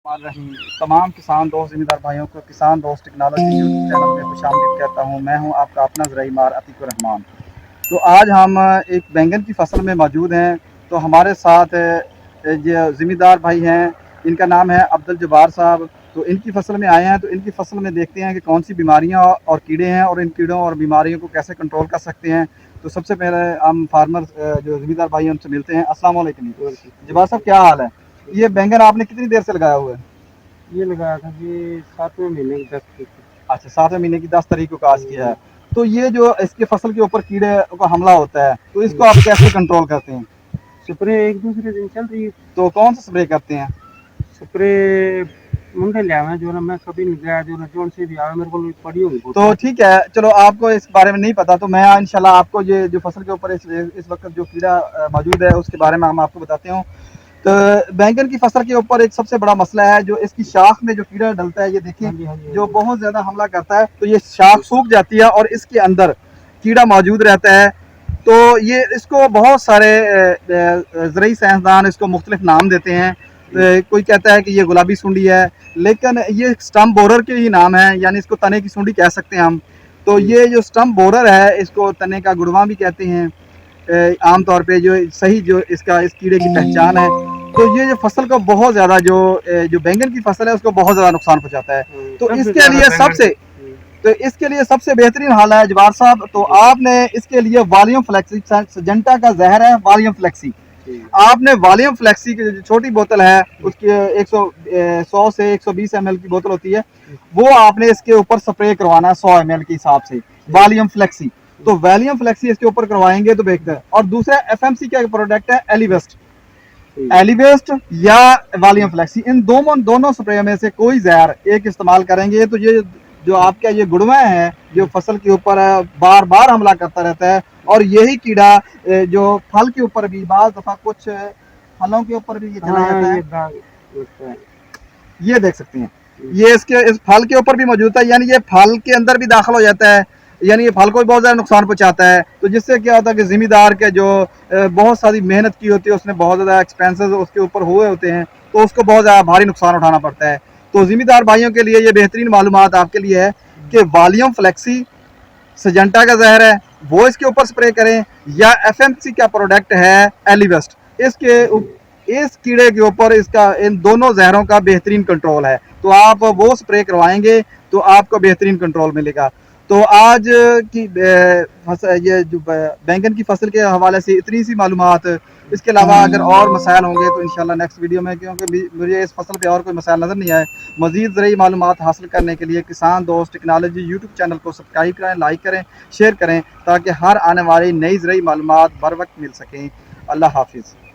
रहीम तमाम किसान दोस्त ज़िम्मेदार भाइयों को किसान दोस्त टेक्नोलॉजी यूट्यूब चैनल में खुशामदीद कहता हूँ। मैं हूँ आपका अपना ज़राई मार अतीकुर रहमान। तो आज हम एक बैंगन की फसल में मौजूद हैं। तो हमारे साथ जो ज़िम्मेदार भाई हैं, इनका नाम है अब्दुल जब्बार साहब। तो इनकी फसल में आए हैं, तो इनकी फसल में देखते हैं कि कौन सी बीमारियाँ और कीड़े हैं और इन कीड़ों और बीमारियों को कैसे कंट्रोल कर सकते हैं। तो सबसे पहले हम फार्मर जो ज़िम्मेदार भाई हैं उनसे मिलते हैं। अस्सलाम वालेकुम जब्बार साहब, क्या हाल है? ये बैंगन आपने कितनी देर से लगाया हुआ है? ये लगाया था जी 7वें महीने की 10 तारीख को। अच्छा, 7वें महीने की 10 तारीख को काश किया है। तो ये जो इसके फसल के ऊपर कीड़े का हमला होता है, तो इसको आप कैसे कंट्रोल करते हैं? स्प्रे एक दूसरे दिन चल रही है। तो कौन सा स्प्रे करते हैं? स्प्रे मुंडे लिया है जो ना, मैं कभी नहीं गया, जो ना जोन से भी आया मेरे को पड़ी होगी तो ठीक है, चलो आपको इस बारे में नहीं पता, तो मैं इंशाल्लाह आपको ये जो फसल के ऊपर इस वक्त जो कीड़ा मौजूद है उसके बारे में हम आपको बताते हैं। तो बैंगन की फसल के ऊपर एक सबसे बड़ा मसला है जो इसकी शाख में जो कीड़ा डलता है, ये देखिए जो बहुत ज़्यादा हमला करता है। तो ये शाख सूख जाती है और इसके अंदर कीड़ा मौजूद रहता है। तो ये इसको बहुत सारे ज़रूरी साइंसदान इसको मुख्तलिफ नाम देते हैं। कोई कहता है कि ये गुलाबी सुंडी है, लेकिन ये स्टम्प बोरर के ही नाम है, यानी इसको तने की सुंडी कह सकते हैं हम। तो ये जो स्टम्प बोरर है, इसको तने का गुड़वा भी कहते हैं आम तौर पे, जो सही जो इसका इस कीड़े की पहचान है। तो ये जो फसल को बहुत ज़्यादा जो बैंगन की फसल है उसको बहुत ज़्यादा नुकसान पहुंचाता है। तो इसके लिए सबसे बेहतरीन हाल है जवार साहब, तो आपने इसके लिए वॉल्यूम फ्लेक्सी, सिजेंटा का जहर है वॉल्यूम फ्लेक्सी, आपने वॉल्यूम फ्लेक्सी की जो छोटी बोतल है उसकी 100 से 120 ml की बोतल होती है, वो आपने इसके ऊपर स्प्रे करवाना है 100 ml के हिसाब से वॉल्यूम फ्लेक्सी। तो वॉल्यूम फ्लेक्सी इसके ऊपर करवाएंगे तो बेहतर है। और दूसरा FMC का प्रोडक्ट है एलिवेस्ट या वॉल्यूम फ्लेक्सी, इन दोनों स्प्रे में से कोई जहर एक इस्तेमाल करेंगे तो ये जो आपका ये गुड़वा है जो फसल के ऊपर बार बार हमला करता रहता है, और यही कीड़ा जो फल के ऊपर भी बाज़ दफ़ा कुछ फलों के ऊपर भी ये चला जाता है। ये देख सकते हैं, ये इस फल के ऊपर भी मौजूद है, यानी ये फल के अंदर भी दाखिल हो जाता है, यानी ये फल को भी बहुत ज़्यादा नुकसान पहुंचाता है। तो जिससे क्या होता है कि ज़िम्मेदार के जो बहुत सारी मेहनत की होती है, उसने बहुत ज़्यादा एक्सपेंसेस उसके ऊपर हुए होते हैं, तो उसको बहुत ज़्यादा भारी नुकसान उठाना पड़ता है। तो ज़िम्मेदार भाइयों के लिए ये बेहतरीन मालूमात आपके लिए है कि वॉल्यूम फ्लेक्सी, सिजेंटा का जहर है वो इसके ऊपर स्प्रे करें, या FMC का प्रोडक्ट है एलिवेस्ट, इस कीड़े के ऊपर इसका इन दोनों जहरों का बेहतरीन कंट्रोल है। तो आप वो स्प्रे करवाएंगे तो आपको बेहतरीन कंट्रोल मिलेगा। तो आज की ये जो बैंगन की फसल के हवाले से इतनी सी मालूमात, इसके अलावा अगर और मसाइल होंगे तो इंशाल्लाह नेक्स्ट वीडियो में, क्योंकि मुझे इस फसल पे और कोई मसाइल नज़र नहीं आए। मज़ीद ज़रूरी मालूमात हासिल करने के लिए किसान दोस्त टेक्नोलॉजी यूट्यूब चैनल को सब्सक्राइब करें, लाइक करें, शेयर करें, ताकि हर आने वाली नई ज़रूरी मालूमात बर वक्त मिल सकें। अल्लाह हाफिज़।